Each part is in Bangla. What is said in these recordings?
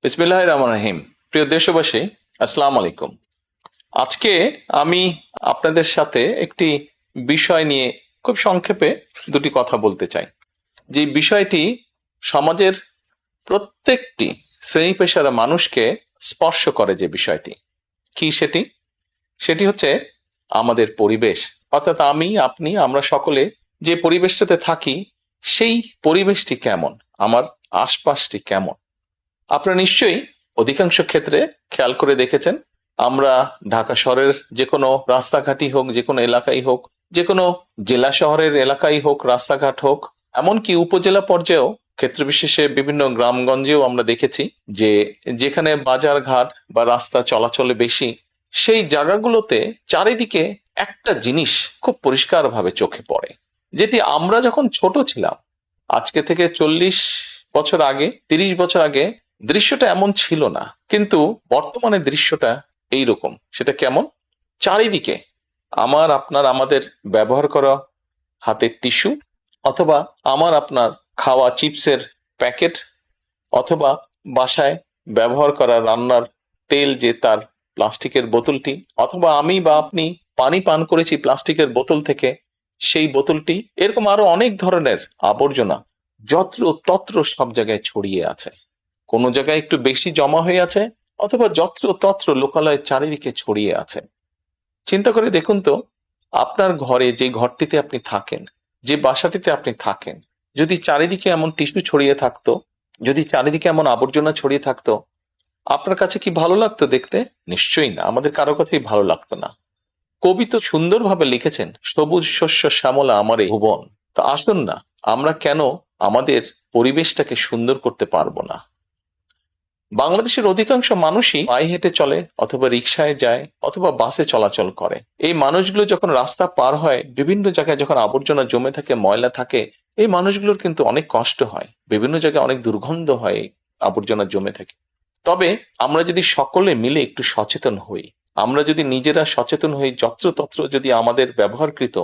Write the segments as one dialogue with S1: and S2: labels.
S1: বিসমিল্লাহির রহমানির রহিম। প্রিয় দেশবাসী, আসসালামু আলাইকুম। আজকে আমি আপনাদের সাথে একটি বিষয় নিয়ে খুব সংক্ষেপে দুটি কথা বলতে চাই। যে বিষয়টি সমাজের প্রত্যেকটি শ্রেণী পেশার মানুষকে স্পর্শ করে। যে বিষয়টি কি সেটি হচ্ছে আমাদের পরিবেশ। অর্থাৎ আমি, আপনি, আমরা সকলে যে পরিবেশটাতে থাকি সেই পরিবেশটি কেমন, আমার আশপাশটি কেমন। আপনারা নিশ্চয়ই অধিকাংশ ক্ষেত্রে খেয়াল করে দেখেছেন, আমরা ঢাকা শহরের যে কোনো রাস্তাঘাটই হোক, যে কোনো এলাকাই হোক, যে কোনো জেলা শহরের এলাকাই হোক, রাস্তাঘাট হোক, এমনকি উপজেলা পর্যায়েও ক্ষেত্র বিশেষে বিভিন্ন গ্রামগঞ্জেও আমরা দেখেছি যে যেখানে বাজার ঘাট বা রাস্তা চলাচলে বেশি, সেই জায়গাগুলোতে চারিদিকে একটা জিনিস খুব পরিষ্কারভাবে চোখে পড়ে, যেটি আমরা যখন ছোট ছিলাম, আজকে থেকে 40 বছর আগে, 30 বছর আগে দৃশ্যটা এমন ছিল না, কিন্তু বর্তমানে দৃশ্যটা এইরকম। সেটা কেমন? চারিদিকে আমার আপনার আমাদের ব্যবহার করা হাতের টিস্যু, অথবা আমার আপনার খাওয়া চিপসের প্যাকেট, অথবা বাসায় ব্যবহার করা রান্নার তেল যে তার প্লাস্টিকের বোতলটি, অথবা আমি বা আপনি পানি পান করেছি প্লাস্টিকের বোতল থেকে সেই বোতলটি, এরকম আরো অনেক ধরনের আবর্জনা যত্র তত্র সব জায়গায় ছড়িয়ে আছে। কোনো জায়গায় একটু বেশি জমা হয়ে আছে, অথবা যত্র তত্র লোকালয়ে চারিদিকে ছড়িয়ে আছে। চিন্তা করে দেখুন তো, আপনার ঘরে, যে ঘরটিতে আপনি থাকেন, যে বাসাটিতে আপনি থাকেন, যদি চারিদিকে এমন টিস্যু ছড়িয়ে থাকতো, যদি চারিদিকে এমন আবর্জনা ছড়িয়ে থাকতো, আপনার কাছে কি ভালো লাগতো দেখতে? নিশ্চয়ই না, আমাদের কারো কথাই ভালো লাগতো না। কবি তো সুন্দরভাবে লিখেছেন, সবুজ শস্য শ্যামলা আমারে ভুবন। তো আসুন না, আমরা কেন আমাদের পরিবেশটাকে সুন্দর করতে পারবো না? বাংলাদেশের অধিকাংশ মানুষই পায়ে হেঁটে চলে, অথবা রিকশায় যায়, অথবা বাসে চলাচল করে। এই মানুষগুলো যখন রাস্তা পার হয়, বিভিন্ন জায়গায় যখন আবর্জনা জমে থাকে, ময়লা থাকে, এই মানুষগুলোর কিন্তু অনেক কষ্ট হয়, বিভিন্ন জায়গায় অনেক দুর্গন্ধ হয়, আবর্জনা জমে থাকে। তবে আমরা যদি সকলে মিলে একটু সচেতন হই, আমরা যদি নিজেরা সচেতন হই, যত্রতত্র যদি আমাদের ব্যবহারকৃত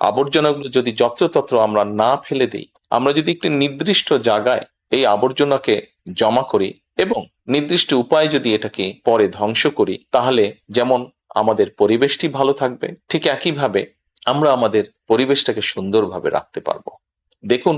S1: আবর্জনাগুলো যদি যত্রতত্র আমরা না ফেলে দিই, আমরা যদি একটি নির্দিষ্ট জায়গায় এই আবর্জনাকে জমা করি এবং নির্দিষ্ট উপায়ে যদি এটাকে পরে ধ্বংস করি, তাহলে যেমন আমাদের পরিবেশটি ভালো থাকবে, ঠিক একইভাবে আমরা আমাদের পরিবেশটাকে সুন্দরভাবে রাখতে পারবো। দেখুন,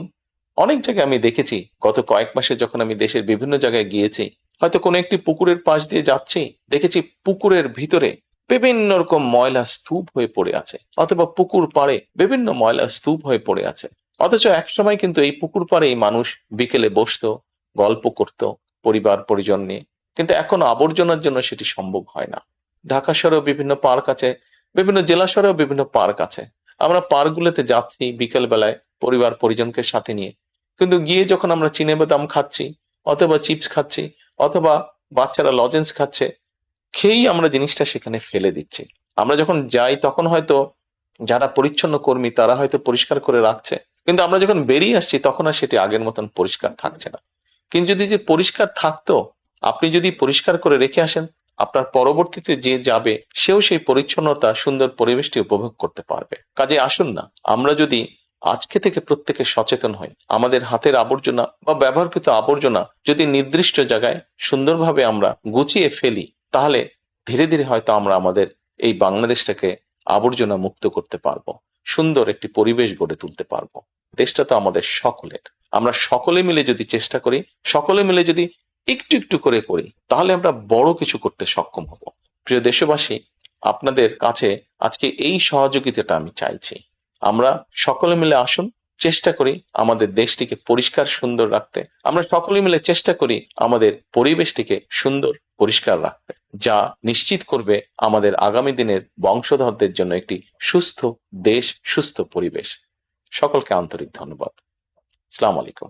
S1: অনেক জায়গায় আমি দেখেছি, গত কয়েক মাসে যখন আমি দেশের বিভিন্ন জায়গায় গিয়েছি, হয়তো কোনো একটি পুকুরের পাশ দিয়ে যাচ্ছি, দেখেছি পুকুরের ভিতরে বিভিন্ন রকম ময়লা স্তূপ হয়ে পড়ে আছে, অথবা পুকুর পাড়ে বিভিন্ন ময়লা স্তূপ হয়ে পড়ে আছে। অথচ একসময় কিন্তু এই পুকুর পাড়ে এই মানুষ বিকেলে বসতো, গল্প করত পরিবার পরিজন নিয়ে, কিন্তু এখন আবর্জনার জন্য সেটি সম্ভব হয় না। ঢাকা শহরেও বিভিন্ন পার্ক আছে, বিভিন্ন জেলা শহরেও বিভিন্ন পার্ক আছে। আমরা পার্কগুলোতে যাচ্ছি বিকেল বেলায় পরিবার পরিজনকে সাথে নিয়ে, কিন্তু গিয়ে যখন আমরা চিনেবাদাম খাচ্ছি, অথবা চিপস খাচ্ছি, অথবা বাচ্চারা লজেন্স খাচ্ছে, খেয়েই আমরা জিনিসটা সেখানে ফেলে দিচ্ছি। আমরা যখন যাই তখন হয়তো যারা পরিচ্ছন্ন কর্মী তারা হয়তো পরিষ্কার করে রাখছে, কিন্তু আমরা যখন বেরিয়ে আসছি তখন আর সেটি আগের মতন পরিষ্কার থাকছে না। কিন্তু যদি যে পরিষ্কার থাকতো, আপনি যদি পরিষ্কার করে রেখে আসেন, আপনার পরবর্তীতে যে যাবে সেও সেই পরিচ্ছন্নতা, সুন্দর পরিবেশটি উপভোগ করতে পারবে। কাজে আসুন না, আমরা যদি আজকে থেকে প্রত্যেকে সচেতন হই, আমাদের হাতের আবর্জনা বা ব্যবহৃত আবর্জনা যদি নির্দিষ্ট জায়গায় সুন্দরভাবে আমরা গুছিয়ে ফেলি, তাহলে ধীরে ধীরে হয়তো আমরা আমাদের এই বাংলাদেশটাকে আবর্জনা মুক্ত করতে পারবো, সুন্দর একটি পরিবেশ গড়ে তুলতে পারবো। দেশটা তো আমাদের সকলের। আমরা সকলে মিলে যদি চেষ্টা করি, সকলে মিলে যদি একটু একটু করে করি, তাহলে আমরা বড় কিছু করতে সক্ষম হব। প্রিয় দেশবাসী, আপনাদের কাছে আজকে এই সহযোগিতাটা আমি চাইছি। আমরা সকলে মিলে আসুন, চেষ্টা করি আমাদের দেশটিকে পরিষ্কার সুন্দর রাখতে। আমরা সকলে মিলে চেষ্টা করি আমাদের পরিবেশটিকে সুন্দর পরিষ্কার রাখতে, যা নিশ্চিত করবে আমাদের আগামী দিনের বংশধরদের জন্য একটি সুস্থ দেশ, সুস্থ পরিবেশ। সকলকে আন্তরিক ধন্যবাদ। আসসালামু আলাইকুম।